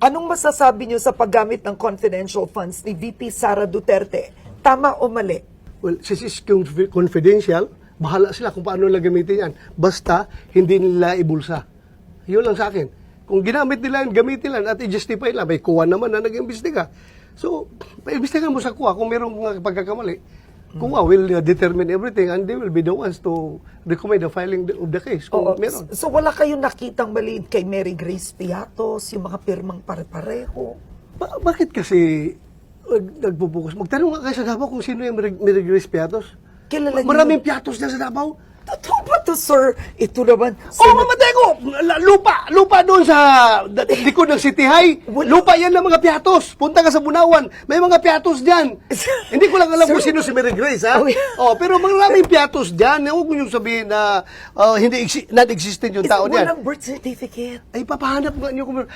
Anong masasabi niyo sa paggamit ng confidential funds ni VP Sara Duterte? Tama o mali? Well, since it's confidential, bahala sila kung paano nila gamitin yan. Basta, hindi nila ibulsa. Yun lang sa akin. Kung ginamit nila yan, gamitin lang at i-justify lang. May kuha naman na nag-imbestiga. So, imbestigahan mo sa kuha kung mayroong mga pagkakamali. Kuha will determine everything and they will be the ones to recommend the filing of the case kung Oo. meron. So wala kayong nakitang maliit kay Mary Grace Piatos, yung mga pirmang pare-pareho? Bakit kasi nagpupukus? Magtanong nga kayo sa Davao kung sino yung Mary Grace Piatos. Kilala niyo? Maraming Piatos na sa Davao. Totoo ba to, sir? Ito naman. Oh, mamatay ko! Lupa doon sa likod ng City High. Lupa yan ng mga Piatos. Punta ka sa Bunawan. May mga Piatos dyan. Hindi ko lang alam kung sino si Mary Grace, ha? Oh, pero maraming Piatos dyan. Huwag mo yung sabihin na not existent yung tao niyan. Walang birth certificate. Ay, papahanap nga niyo kung